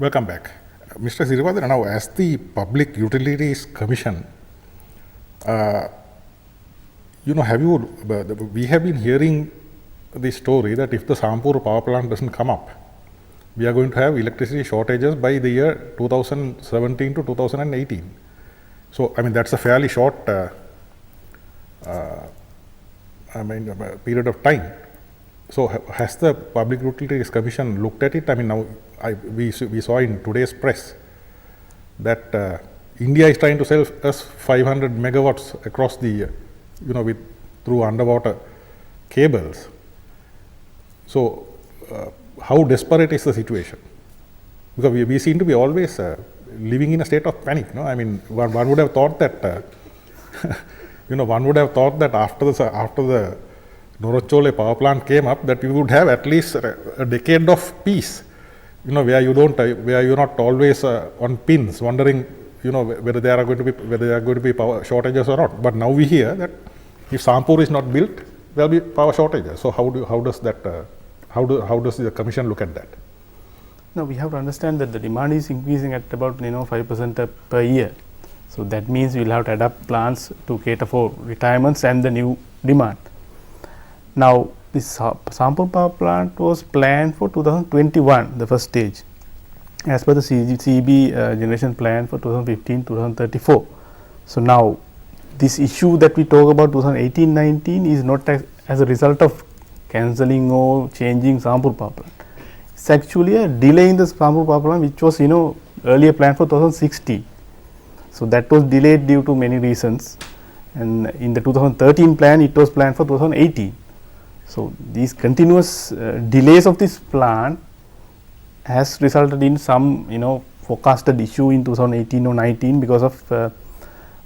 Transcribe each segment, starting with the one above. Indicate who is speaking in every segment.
Speaker 1: Welcome back. Mr. Sirivadana, now as the Public Utilities Commission, we have been hearing the story that if the Sampur power plant doesn't come up, we are going to have electricity shortages by the year 2017 to 2018. So, I mean, that's a fairly short period of time. So, has the Public Utilities Commission looked at it? I mean, now we saw in today's press that India is trying to sell us 500 megawatts across the, through underwater cables. So, how desperate is the situation? Because we seem to be always living in a state of panic. No, I mean, one would have thought that, one would have thought that after the Norachole power plant came up, that we would have at least a decade of peace, where you're not always on pins, wondering, whether there are going to be power shortages or not. But now we hear that if Sampur is not built, there will be power shortages. So how does the Commission look at that?
Speaker 2: No, we have to understand that the demand is increasing at about 5% per year. So that means we will have to adapt plans to cater for retirements and the new demand. Now, this Sampur power plant was planned for 2021, the first stage, as per the CEB generation plan for 2015-2034. So now, this issue that we talk about 2018-19 is not as a result of cancelling or changing Sampur power plant. It's actually a delay in the Sampur power plant, which was earlier planned for 2016. So that was delayed due to many reasons, and in the 2013 plan it was planned for 2018. So these continuous delays of this plant has resulted in some forecasted issue in 2018 or 19 because of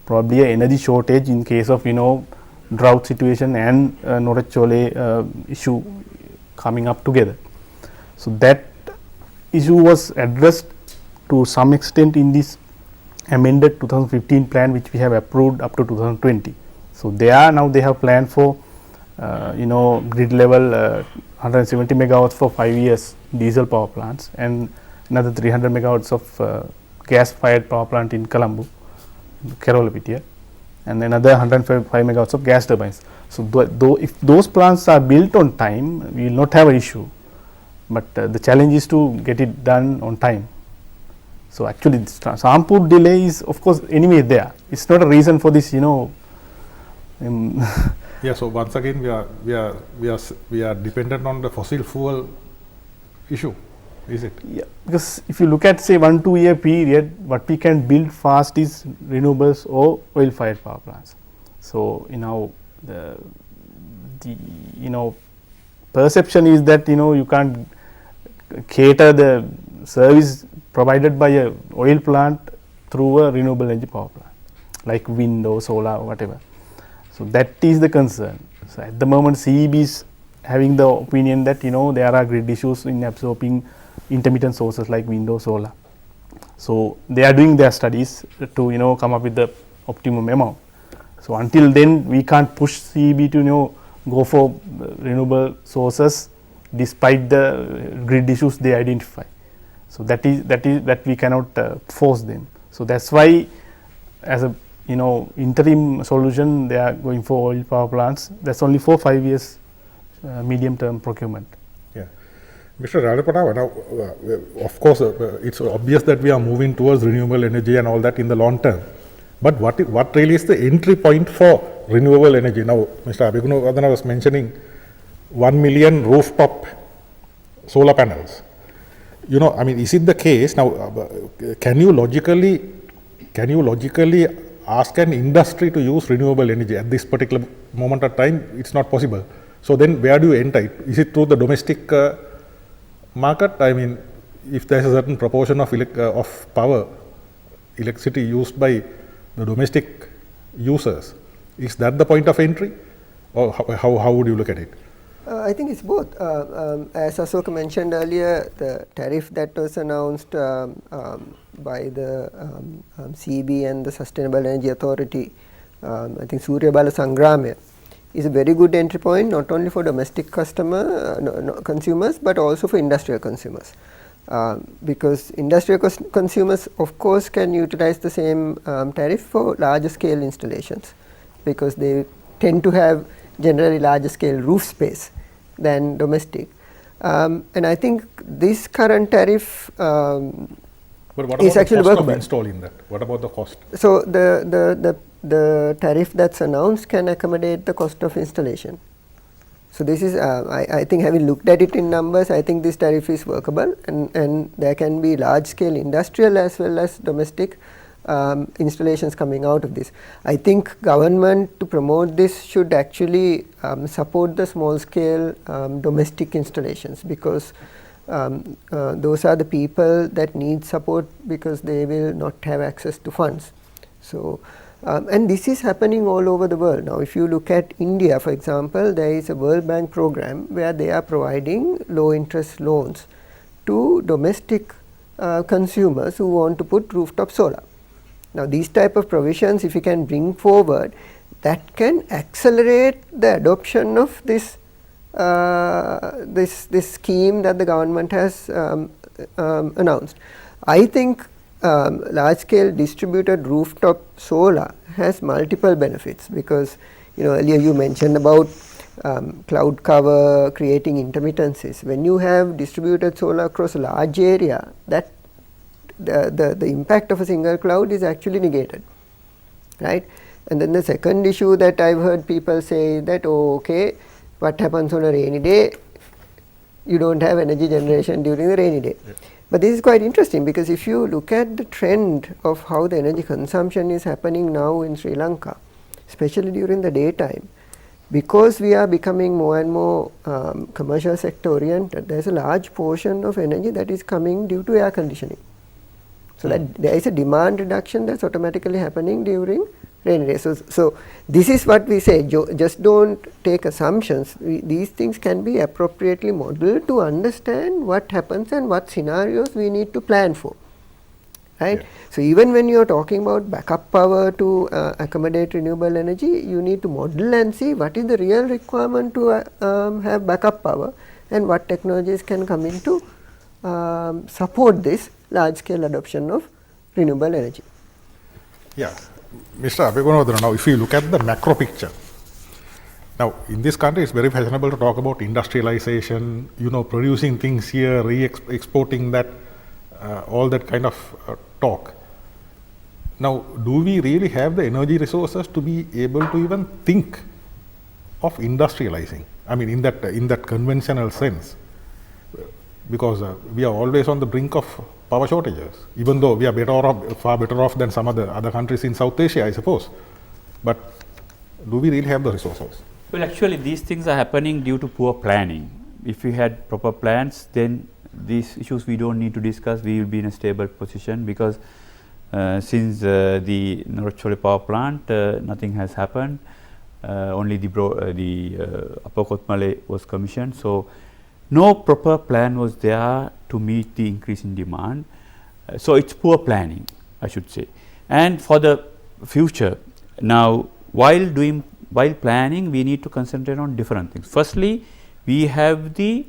Speaker 2: probably an energy shortage in case of drought situation and Norachole issue coming up together. So that issue was addressed to some extent in this amended 2015 plan, which we have approved up to 2020. So they have planned for grid level 170 megawatts for 5 years diesel power plants and another 300 megawatts of gas fired power plant in Colombo, Kerala, and another 105 megawatts of gas turbines. So if those plants are built on time, we will not have an issue, but the challenge is to get it done on time. So actually this Sampur delay is of course anyway there. It's not a reason for this
Speaker 1: Yeah, so once again we are dependent on the fossil fuel issue, is it?
Speaker 2: Yeah, because if you look at say 1-2 year period, what we can build fast is renewables or oil fired power plants. So the perception is that you can't cater the service provided by a oil plant through a renewable energy power plant like wind or solar or whatever. So that is the concern. So at the moment CEB is having the opinion that there are grid issues in absorbing intermittent sources like wind or solar. So they are doing their studies to come up with the optimum amount. So until then we can't push CEB to go for renewable sources despite the grid issues they identify. So that we cannot force them. So that's why as a interim solution they are going for oil power plants. That's only for 5 years medium term procurement.
Speaker 1: Yeah, Mr. Rajapatava, now of course it's obvious that we are moving towards renewable energy and all that in the long term, but what really is the entry point for renewable energy? Now Mr. Abhigunavardhana was mentioning 1 million rooftop solar panels. I mean, is it the case now? Can you logically ask an industry to use renewable energy at this particular moment of time? It's not possible. So then where do you enter it? Is it through the domestic market? I mean, if there's a certain proportion of electricity used by the domestic users, is that the point of entry, or how would you look at it?
Speaker 3: I think it's both. As Asoka mentioned earlier, the tariff that was announced by the CEB and the Sustainable Energy Authority, I think Surya Bala Sangramya, is a very good entry point not only for domestic consumers but also for industrial consumers. because industrial consumers of course can utilize the same tariff for larger scale installations, because they tend to have generally larger scale roof space than domestic. And I think this current tariff
Speaker 1: But what
Speaker 3: is
Speaker 1: about
Speaker 3: actually
Speaker 1: the cost of
Speaker 3: workable.
Speaker 1: installing that? What about the cost?
Speaker 3: So the tariff that's announced can accommodate the cost of installation. So this is, I think having looked at it in numbers, I think this tariff is workable, and there can be large scale industrial as well as domestic installations coming out of this. I think government to promote this should actually support the small scale domestic installations, because those are the people that need support, because they will not have access to funds. So and this is happening all over the world. Now if you look at India, for example, there is a World Bank program where they are providing low interest loans to domestic consumers who want to put rooftop solar. Now these type of provisions, if you can bring forward, that can accelerate the adoption of this this scheme that the government has announced. I think large scale distributed rooftop solar has multiple benefits, because earlier you mentioned about cloud cover, creating intermittencies. When you have distributed solar across a large area, that the impact of a single cloud is actually negated, right? And then the second issue that I've heard people say that, oh, okay, what happens on a rainy day? You don't have energy generation during the rainy day. Yeah. But this is quite interesting, because if you look at the trend of how the energy consumption is happening now in Sri Lanka, especially during the daytime, because we are becoming more and more commercial sector oriented, there is a large portion of energy that is coming due to air conditioning. So that there is a demand reduction that's automatically happening during rainy days. So this is what we say, just don't take assumptions. These things can be appropriately modeled to understand what happens and what scenarios we need to plan for, right? Yeah. So even when you are talking about backup power to accommodate renewable energy, you need to model and see what is the real requirement to have backup power, and what technologies can come in to support this large scale adoption of renewable energy.
Speaker 1: Yeah. Mr. Abhigunodhan, now if you look at the macro picture, now in this country it's very fashionable to talk about industrialization, producing things here, exporting that, all that kind of talk. Now, do we really have the energy resources to be able to even think of industrializing? I mean, in that conventional sense, because we are always on the brink of power shortages, even though we are far better off than some other countries in South Asia, I suppose. But do we really have the resources?
Speaker 4: Well, actually, these things are happening due to poor planning. If we had proper plans, then these issues we don't need to discuss. We will be in a stable position, because since the Norachole power plant, nothing has happened. Only the Upper Kothmale was commissioned. So no proper plan was there to meet the increase in demand. So it's poor planning, I should say. And for the future, now while planning, we need to concentrate on different things. Firstly, we have the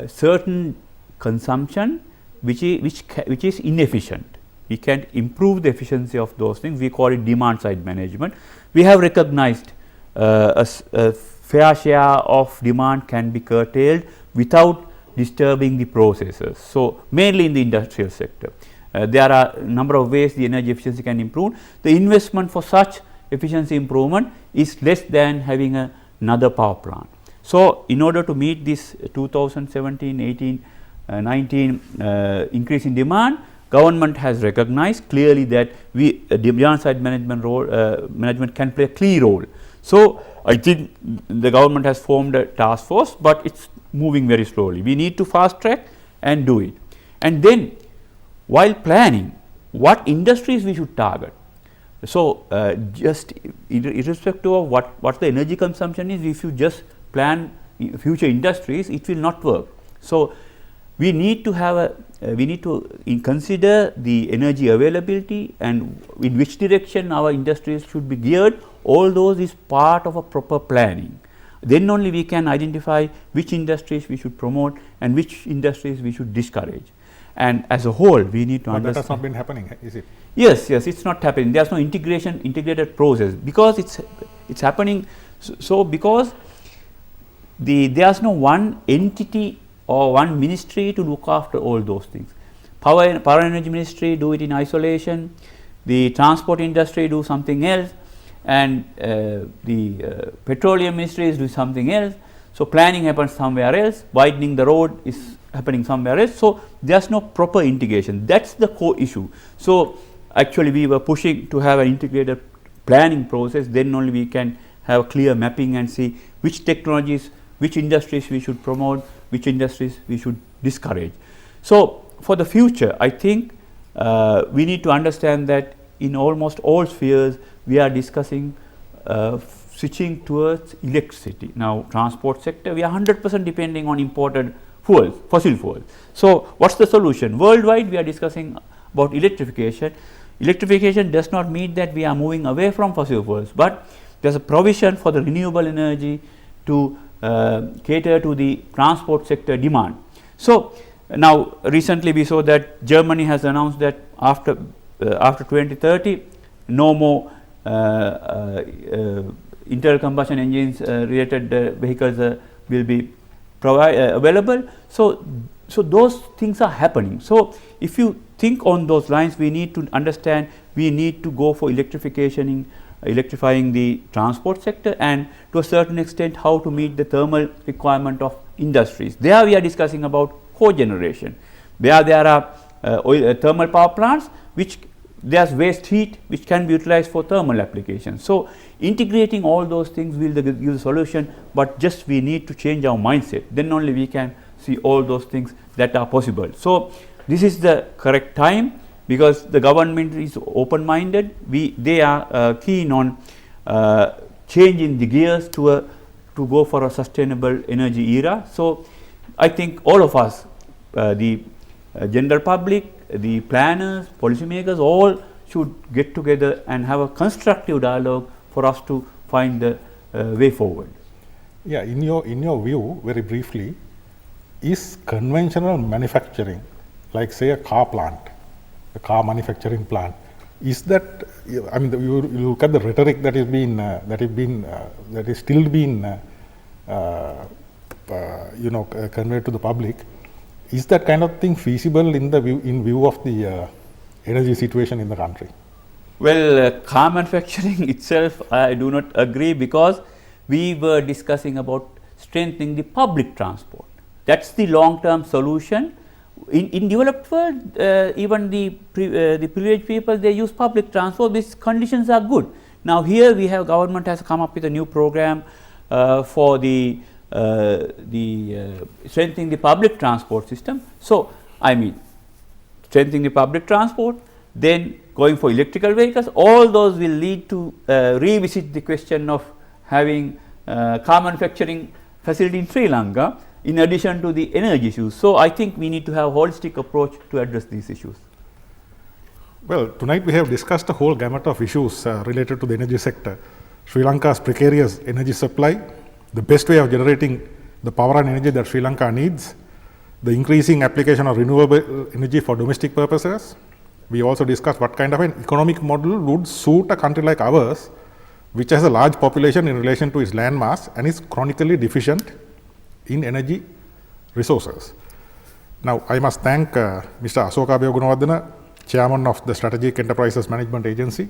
Speaker 4: certain consumption which is inefficient. We can improve the efficiency of those things. We call it demand side management. We have recognized a fair share of demand can be curtailed without disturbing the processes. So mainly in the industrial sector, there are a number of ways the energy efficiency can improve. The investment for such efficiency improvement is less than having another power plant. So in order to meet this 2017, 18, 19 increase in demand, government has recognized clearly that demand side management can play a key role. So I think the government has formed a task force, but it's moving very slowly. We need to fast track and do it. And then while planning, what industries we should target. So just irrespective of what the energy consumption is, if you just plan future industries, it will not work. So we need to have consider the energy availability and in which direction our industries should be geared. All those is part of a proper planning. Then only we can identify which industries we should promote and which industries we should discourage. And as a whole, we need to
Speaker 1: But that
Speaker 4: understand.
Speaker 1: has not been happening, is it?
Speaker 4: Yes, it's not happening. There's no integrated process because it's happening. So because there's no one entity or one ministry to look after all those things. Power and energy ministry do it in isolation. The transport industry do something else, and the petroleum ministry is doing something else. So planning happens somewhere else. Widening the road is happening somewhere else. So there's no proper integration. That's the core issue. So actually, we were pushing to have an integrated planning process. Then only we can have a clear mapping and see which technologies, which industries we should promote, which industries we should discourage. So for the future, I think we need to understand that in almost all spheres, we are discussing switching towards electricity. Now, transport sector, we are 100% depending on imported fuels, fossil fuels. So what's the solution? Worldwide, we are discussing about electrification. Electrification does not mean that we are moving away from fossil fuels, but there's a provision for the renewable energy to cater to the transport sector demand. So now recently we saw that Germany has announced that after 2030, no more internal combustion engines related vehicles will be available. So those things are happening. So if you think on those lines, we need to understand we need to go for electrifying the transport sector, and to a certain extent how to meet the thermal requirement of industries. There we are discussing about cogeneration. There are thermal power plants which there's waste heat which can be utilized for thermal applications. So integrating all those things will give the solution, but just we need to change our mindset. Then only we can see all those things that are possible. So this is the correct time, because the government is open-minded. They are keen on changing the gears to go for a sustainable energy era. So I think all of us, the general public, the planners, policymakers, all should get together and have a constructive dialogue for us to find the way forward.
Speaker 1: Yeah, in your view, very briefly, is conventional manufacturing, like say a car plant, a car manufacturing plant, is that, I mean, you look at the rhetoric that is still being conveyed to the public. Is that kind of thing feasible in view of the energy situation in the country?
Speaker 4: Well, car manufacturing itself, I do not agree, because we were discussing about strengthening the public transport. That's the long-term solution. In developed world, even the privileged people, they use public transport. These conditions are good. Now here we have, government has come up with a new program for the strengthening the public transport system. So I mean, strengthening the public transport, then going for electrical vehicles, all those will lead to revisit the question of having car manufacturing facility in Sri Lanka, in addition to the energy issues. So I think we need to have a holistic approach to address these issues.
Speaker 1: Well, tonight we have discussed a whole gamut of issues related to the energy sector. Sri Lanka's precarious energy supply, the best way of generating the power and energy that Sri Lanka needs, the increasing application of renewable energy for domestic purposes. We also discussed what kind of an economic model would suit a country like ours, which has a large population in relation to its land mass and is chronically deficient in energy resources. Now, I must thank Mr. Asoka Abegunawardena, Chairman of the Strategic Enterprises Management Agency,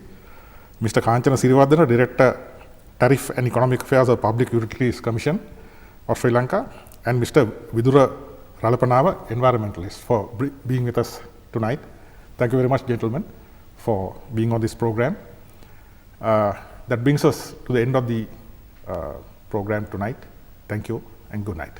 Speaker 1: Mr. Kanchana Siriwardena, Director, Tariff and Economic Affairs of Public Utilities Commission of Sri Lanka, and Mr. Vidura Ralapanava, environmentalist, for being with us tonight. Thank you very much, gentlemen, for being on this program. That brings us to the end of the program tonight. Thank you and good night.